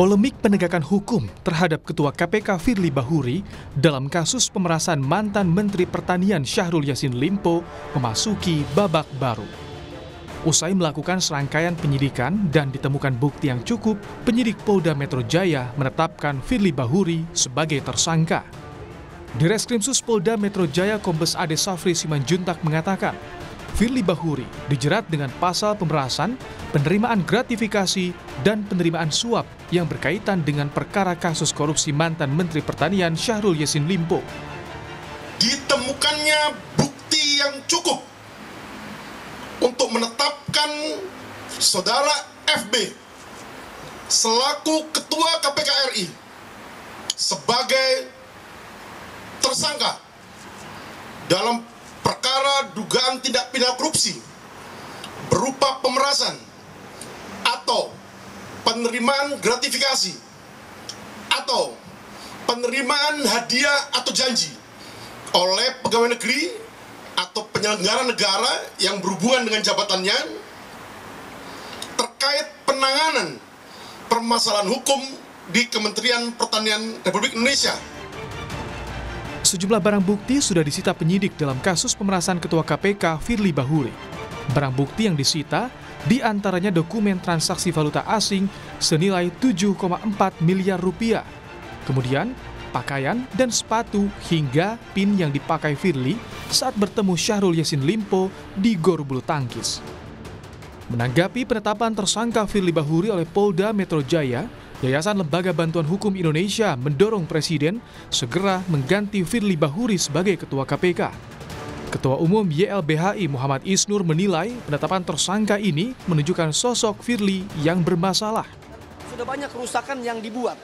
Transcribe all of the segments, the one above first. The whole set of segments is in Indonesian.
Polemik penegakan hukum terhadap Ketua KPK Firly Bahuri dalam kasus pemerasan mantan Menteri Pertanian Syahrul Yassin Limpo memasuki babak baru. Usai melakukan serangkaian penyidikan dan ditemukan bukti yang cukup, penyidik Polda Metro Jaya menetapkan Firly Bahuri sebagai tersangka. Direskrimsus Polda Metro Jaya Kombes Ade Safri Simanjuntak mengatakan, Firly Bahuri dijerat dengan pasal pemerasan, penerimaan gratifikasi, dan penerimaan suap yang berkaitan dengan perkara kasus korupsi mantan Menteri Pertanian Syahrul Yassin Limpo. Ditemukannya bukti yang cukup untuk menetapkan saudara FB selaku Ketua KPK RI sebagai tersangka dalam perkara dugaan tindak pidana korupsi berupa pemerasan atau penerimaan gratifikasi atau penerimaan hadiah atau janji oleh pegawai negeri atau penyelenggara negara yang berhubungan dengan jabatannya terkait penanganan permasalahan hukum di Kementerian Pertanian Republik Indonesia. Sejumlah barang bukti sudah disita penyidik dalam kasus pemerasan Ketua KPK Firly Bahuri. Barang bukti yang disita diantaranya dokumen transaksi valuta asing senilai 7,4 miliar rupiah. Kemudian pakaian dan sepatu hingga pin yang dipakai Firly saat bertemu Syahrul Yassin Limpo di Gor Bulu Tangkis. Menanggapi penetapan tersangka Firly Bahuri oleh Polda Metro Jaya, Yayasan Lembaga Bantuan Hukum Indonesia mendorong Presiden segera mengganti Firly Bahuri sebagai Ketua KPK. Ketua Umum YLBHI Muhammad Isnur menilai penetapan tersangka ini menunjukkan sosok Firly yang bermasalah. Sudah banyak kerusakan yang dibuat,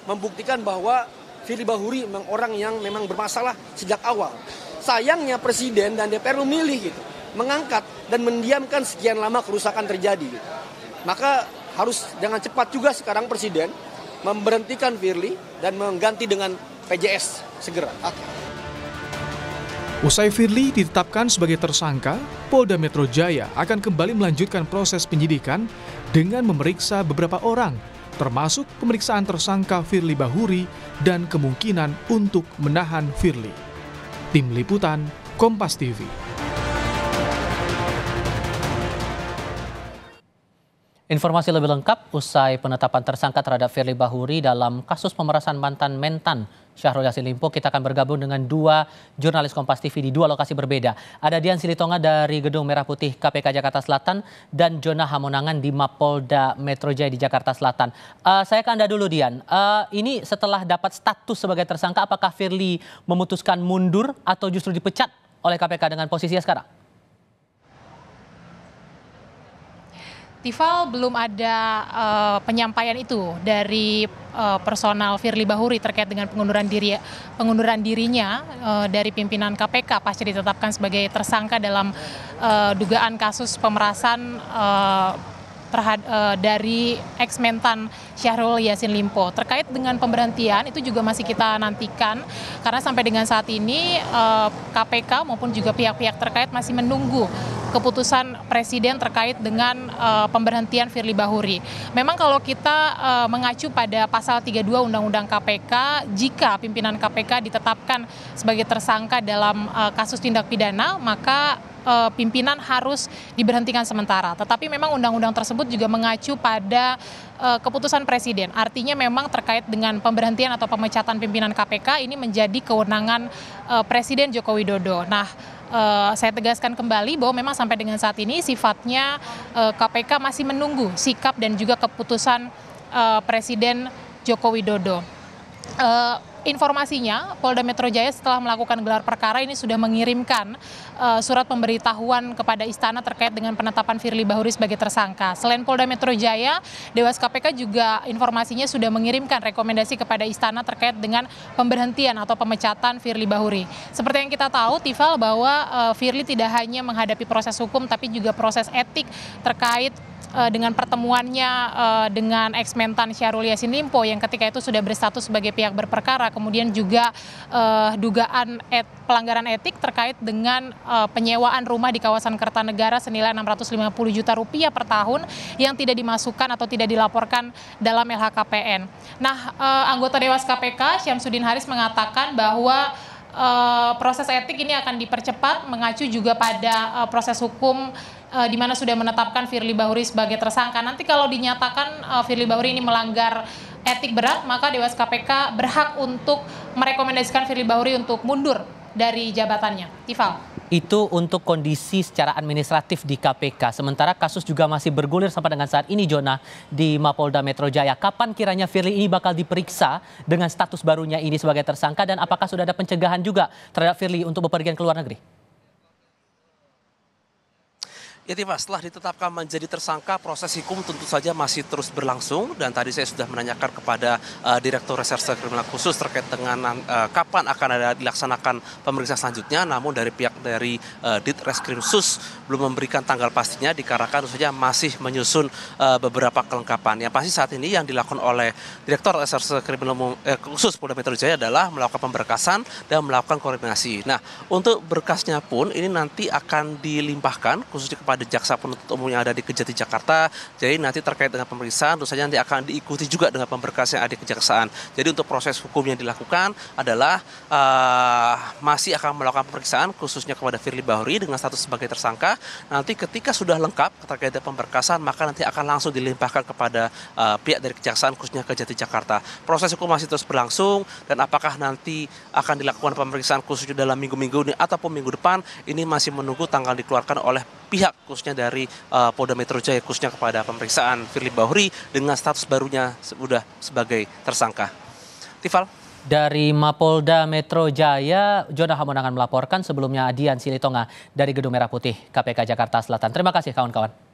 membuktikan bahwa Firly Bahuri memang orang yang memang bermasalah sejak awal. Sayangnya Presiden dan DPR memilih mengangkat dan mendiamkan sekian lama kerusakan terjadi. Maka harus dengan cepat juga sekarang Presiden memberhentikan Firly dan mengganti dengan PJS segera. Usai Firly ditetapkan sebagai tersangka, Polda Metro Jaya akan kembali melanjutkan proses penyidikan dengan memeriksa beberapa orang, termasuk pemeriksaan tersangka Firly Bahuri dan kemungkinan untuk menahan Firly. Tim Liputan, Kompas TV. Informasi lebih lengkap usai penetapan tersangka terhadap Firly Bahuri dalam kasus pemerasan mantan Mentan Syahrul Yassin Limpo, kita akan bergabung dengan dua jurnalis Kompas TV di dua lokasi berbeda. Ada Dian Silitonga dari Gedung Merah Putih KPK Jakarta Selatan dan Jona Hamonangan di Mapolda Metro Jaya di Jakarta Selatan. Saya ke Anda dulu, Dian. Ini setelah dapat status sebagai tersangka, apakah Firly memutuskan mundur atau justru dipecat oleh KPK dengan posisinya sekarang? Tifal, belum ada penyampaian itu dari personal Firly Bahuri terkait dengan pengunduran dirinya dari pimpinan KPK pasca ditetapkan sebagai tersangka dalam dugaan kasus pemerasan dari ex-mentan Syahrul Yassin Limpo. Terkait dengan pemberhentian itu juga masih kita nantikan karena sampai dengan saat ini KPK maupun juga pihak-pihak terkait masih menunggu keputusan Presiden terkait dengan pemberhentian Firly Bahuri. Memang kalau kita mengacu pada pasal 32 Undang-Undang KPK, jika pimpinan KPK ditetapkan sebagai tersangka dalam kasus tindak pidana, maka pimpinan harus diberhentikan sementara. Tetapi memang undang-undang tersebut juga mengacu pada keputusan Presiden. Artinya memang terkait dengan pemberhentian atau pemecatan pimpinan KPK ini menjadi kewenangan Presiden Joko Widodo. Nah, saya tegaskan kembali bahwa memang sampai dengan saat ini sifatnya KPK masih menunggu sikap dan juga keputusan Presiden Joko Widodo. Informasinya, Polda Metro Jaya setelah melakukan gelar perkara ini sudah mengirimkan surat pemberitahuan kepada Istana terkait dengan penetapan Firly Bahuri sebagai tersangka. Selain Polda Metro Jaya, Dewas KPK juga informasinya sudah mengirimkan rekomendasi kepada Istana terkait dengan pemberhentian atau pemecatan Firly Bahuri. Seperti yang kita tahu, Tifal, bahwa Firly tidak hanya menghadapi proses hukum tapi juga proses etik terkait dengan pertemuannya dengan ex-mentan Syahrul Yassin Limpo yang ketika itu sudah berstatus sebagai pihak berperkara kemudian juga dugaan pelanggaran etik terkait dengan penyewaan rumah di kawasan Kertanegara senilai Rp650 juta per tahun yang tidak dimasukkan atau tidak dilaporkan dalam LHKPN. Nah, anggota Dewas KPK Syamsuddin Haris mengatakan bahwa proses etik ini akan dipercepat, mengacu juga pada proses hukum di mana sudah menetapkan Firly Bahuri sebagai tersangka. Nanti kalau dinyatakan Firly Bahuri ini melanggar etik berat, maka Dewas KPK berhak untuk merekomendasikan Firly Bahuri untuk mundur dari jabatannya. Tifal. Itu untuk kondisi secara administratif di KPK. Sementara kasus juga masih bergulir sampai dengan saat ini, Jona, di Mapolda Metro Jaya. Kapan kiranya Firly ini bakal diperiksa dengan status barunya ini sebagai tersangka, dan apakah sudah ada pencegahan juga terhadap Firly untuk bepergian ke luar negeri? Ya, Tifa, setelah ditetapkan menjadi tersangka, proses hukum tentu saja masih terus berlangsung, dan tadi saya sudah menanyakan kepada Direktur Reserse Kriminal Khusus terkait dengan kapan akan dilaksanakan pemeriksaan selanjutnya. Namun dari pihak dari Ditreskrimsus belum memberikan tanggal pastinya, dikarenakan tentu saja masih menyusun beberapa kelengkapan. Yang pasti saat ini yang dilakukan oleh Direktur Reserse Kriminal Khusus Polda Metro Jaya adalah melakukan pemberkasan dan melakukan koordinasi. Nah, untuk berkasnya pun ini nanti akan dilimpahkan khususnya kepada jaksa penuntut umum yang ada di Kejati Jakarta. Jadi nanti terkait dengan pemeriksaan tentu saja nanti akan diikuti juga dengan pemberkas yang ada di kejaksaan. Jadi untuk proses hukum yang dilakukan adalah masih akan melakukan pemeriksaan khususnya kepada Firly Bahuri dengan status sebagai tersangka. Nanti ketika sudah lengkap terkait dengan pemberkasan, maka nanti akan langsung dilimpahkan kepada pihak dari kejaksaan khususnya Kejati Jakarta. Proses hukum masih terus berlangsung, dan apakah nanti akan dilakukan pemeriksaan khususnya dalam minggu-minggu ini ataupun minggu depan, ini masih menunggu tanggal dikeluarkan oleh pihak khususnya dari Polda Metro Jaya khususnya kepada pemeriksaan Firly Bahuri dengan status barunya sudah sebagai tersangka. Tifal. Dari Mapolda Metro Jaya, Jona Hamonangan melaporkan. Sebelumnya Adian Silitonga dari Gedung Merah Putih KPK Jakarta Selatan. Terima kasih kawan-kawan.